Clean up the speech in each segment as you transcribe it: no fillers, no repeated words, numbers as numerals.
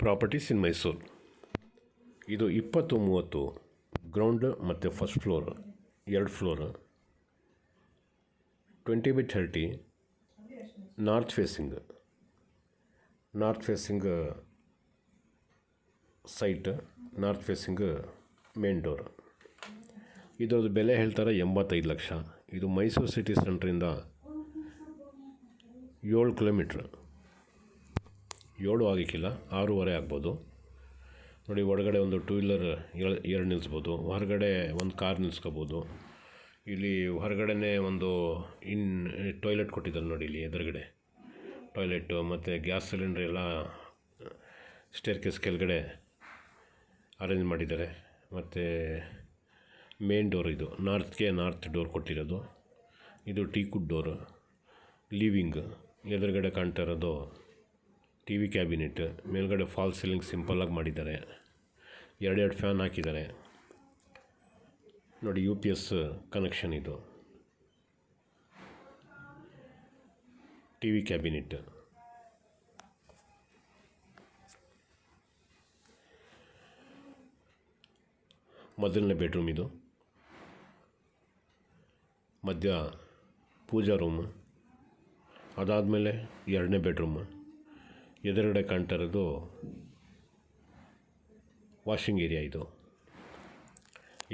Properties ಇನ್ ಮೈಸೂರು. ಇದು 20-30 ground ಮತ್ತು first floor 2 floor 20/30 north facing site, north facing main door. ಇದರದ್ದು ಬೆಲೆ ಹೇಳ್ತಾರೆ 85 ಲಕ್ಷ. ಇದು ಮೈಸೂರು ಸಿಟಿ ಸೆಂಟ್ರಿಂದ 7 ಕಿಲೋಮೀಟ್ರ್, 7 ಆಗಕ್ಕಿಲ್ಲ 6.5 ಆಗ್ಬೋದು. ನೋಡಿ, ಒಳಗಡೆ ಒಂದು 2 ವೀಲರ್ 2 ನಿಲ್ಲಿಸ್ಬೋದು, ಹೊರಗಡೆ ಒಂದು ಕಾರ್ ನಿಲ್ಲಿಸ್ಕೋಬೋದು. ಇಲ್ಲಿ ಹೊರಗಡೆ ಒಂದು ಟಾಯ್ಲೆಟ್ ಕೊಟ್ಟಿದ್ದಾರೆ ನೋಡಿ, ಇಲ್ಲಿ ಎದುರುಗಡೆ ಟಾಯ್ಲೆಟು ಮತ್ತು ಗ್ಯಾಸ್ ಸಿಲಿಂಡ್ರ್ ಎಲ್ಲ ಸ್ಟೇರ್ಕೇಸ್ ಕೆಳಗಡೆ ಅರೇಂಜ್ ಮಾಡಿದ್ದಾರೆ. ಮತ್ತು ಮೇನ್ ಡೋರ್ ಇದು ನಾರ್ತ್ ಡೋರ್ ಕೊಟ್ಟಿರೋದು. ಇದು ಟೀಕುಡ್ ಡೋರು. ಲಿವಿಂಗ್ ಎದುರುಗಡೆ ಕಾಣ್ತಾ ಇರೋದು TV ಕ್ಯಾಬಿನೆಟ್. ಮೇಲ್ಗಡೆ ಫಾಲ್ ಸೀಲಿಂಗ್ ಸಿಂಪಲ್ಲಾಗಿ ಮಾಡಿದ್ದಾರೆ. 2 ಫ್ಯಾನ್ ಹಾಕಿದ್ದಾರೆ ನೋಡಿ. UPS ಕನೆಕ್ಷನ್ ಇದು. TV cabinet. ಮೊದಲನೇ ಬೆಡ್ರೂಮ್ ಇದು. ಮಧ್ಯ ಪೂಜಾ ರೂಮು. ಅದಾದಮೇಲೆ 2ನೇ ಬೆಡ್ರೂಮು. ಎದುರುಗಡೆ ಕಾಣ್ತಾ ಇರೋದು ವಾಷಿಂಗ್ ಏರಿಯಾ ಇದು.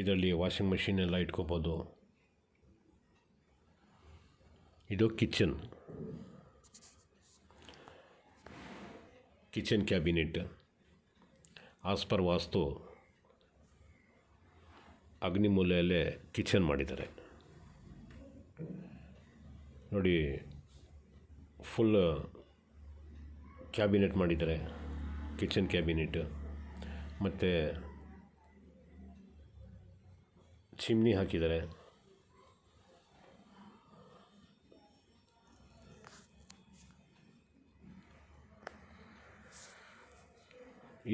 ಇದರಲ್ಲಿ ವಾಷಿಂಗ್ ಮೆಷಿನ್ ಎಲ್ಲ ಇಟ್ಕೋಬೋದು. ಇದು ಕಿಚನ್ ಕ್ಯಾಬಿನೆಟ್. ಆಸ್ ಪರ್ ವಾಸ್ತು ಅಗ್ನಿಮೂಲೆಯಲ್ಲೇ ಕಿಚನ್ ಮಾಡಿದ್ದಾರೆ ನೋಡಿ. ಫುಲ್ ಕ್ಯಾಬಿನೆಟ್ ಮಾಡಿದ್ದಾರೆ, ಕಿಚನ್ ಕ್ಯಾಬಿನೆಟ್. ಮತ್ತು ಚಿಮ್ನಿ ಹಾಕಿದ್ದಾರೆ.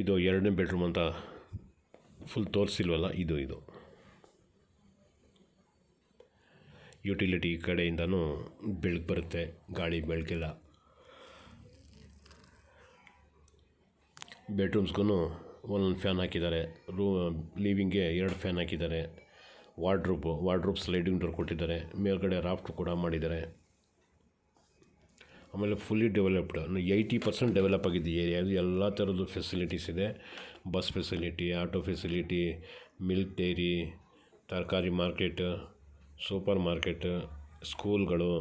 ಇದು 2ನೇ ಬೆಡ್ರೂಮ್ ಅಂತ ಫುಲ್ ತೋರಿಸಿಲ್ವಲ್ಲ, ಇದು ಯುಟಿಲಿಟಿ ಈ ಕಡೆಯಿಂದನೂ ಬೆಳಕು ಬರುತ್ತೆ, ಗಾಳಿ ಬೆಳಕಿಲ್ಲ. ಬೆಡ್ರೂಮ್ಸ್ಗೂ ಒಂದೊಂದು ಫ್ಯಾನ್ ಹಾಕಿದ್ದಾರೆ. ಲಿವಿಂಗ್ಗೆ 2 ಫ್ಯಾನ್ ಹಾಕಿದ್ದಾರೆ. ವಾರ್ಡ್ರೋಬ್ ಸ್ಲೈಡಿಂಗ್ ಡೋರ್ ಕೊಟ್ಟಿದ್ದಾರೆ. ಮೇಲ್ಗಡೆ ರಾಫ್ಟ್ ಕೂಡ ಮಾಡಿದ್ದಾರೆ. ಆಮೇಲೆ ಫುಲ್ಲಿ ಡೆವಲಪ್ಡ್, 80% ಡೆವಲಪ್ ಆಗಿದೆ ಏರಿಯಾ. ಎಲ್ಲ ಥರದ್ದು ಫೆಸಿಲಿಟೀಸ್ ಇದೆ. Bus facility, auto facility, milk dairy, ತರಕಾರಿ ಮಾರ್ಕೆಟ್, ಸೂಪರ್ ಮಾರ್ಕೆಟ್, ಸ್ಕೂಲ್ಗಳು,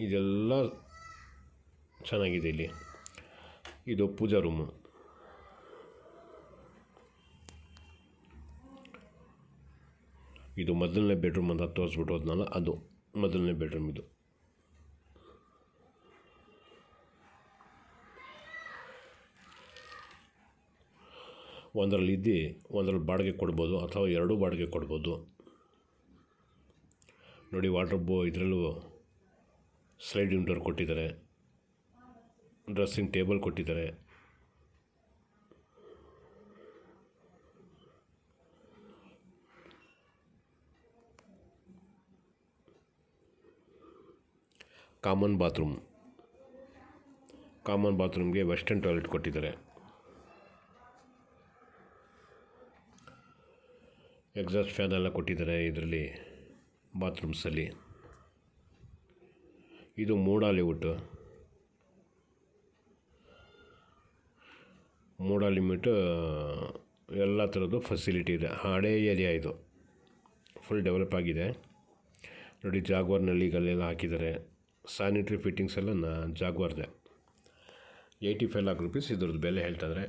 ಇದೆಲ್ಲ ಚೆನ್ನಾಗಿದೆ ಇಲ್ಲಿ. ಇದು ಪೂಜಾ ರೂಮು. ಇದು ಮೊದಲನೇ ಬೆಡ್ರೂಮ್ ಅಂತ ತೋರಿಸ್ಬಿಟ್ಟು ಹೋದ್ನಲ್ಲ, ಅದು ಮೊದಲನೇ ಬೆಡ್ರೂಮ್ ಇದು. ಒಂದರಲ್ಲಿ ಬಾಡಿಗೆ ಕೊಡ್ಬೋದು ಅಥವಾ 2 ಬಾಡಿಗೆ ಕೊಡ್ಬೋದು ನೋಡಿ. ವಾರ್ಡ್ರೋಬ್ ಇದರಲ್ಲೂ ಸ್ಲೈಡಿಂಗ್ ಡೋರ್ ಕೊಟ್ಟಿದ್ದಾರೆ. ಡ್ರೆಸ್ಸಿಂಗ್ ಟೇಬಲ್ ಕೊಟ್ಟಿದ್ದಾರೆ. ಕಾಮನ್ ಬಾತ್ರೂಮ್ಗೆ ವೆಸ್ಟರ್ನ್ ಟಾಯ್ಲೆಟ್ ಕೊಟ್ಟಿದ್ದಾರೆ. ಎಕ್ಸಾಸ್ಟ್ ಫ್ಯಾನ್ ಎಲ್ಲ ಕೊಟ್ಟಿದ್ದಾರೆ ಇದರಲ್ಲಿ ಬಾತ್ರೂಮ್ಸಲ್ಲಿ. ಇದು ಮೂಡ ಲಿಮಿಟ್. ಎಲ್ಲ ಥರದ್ದು ಫೆಸಿಲಿಟಿ ಇದೆ. ಹಳೇ ಏರಿಯಾ ಇದು, ಫುಲ್ ಡೆವಲಪ್ ಆಗಿದೆ ನೋಡಿ. ಜಾಗ್ವಾರ್ ನಲ್ಲಿಗಲ್ಲೆಲ್ಲ ಹಾಕಿದ್ದಾರೆ. ಸ್ಯಾನಿಟ್ರಿ ಫಿಟ್ಟಿಂಗ್ಸ್ ಎಲ್ಲ ಜಾಗ್ವಾರ್ದೆ. 85 lakh rupees ಇದ್ರದ್ದು ಬೆಲೆ ಹೇಳ್ತಾಯಿದ್ದಾರೆ.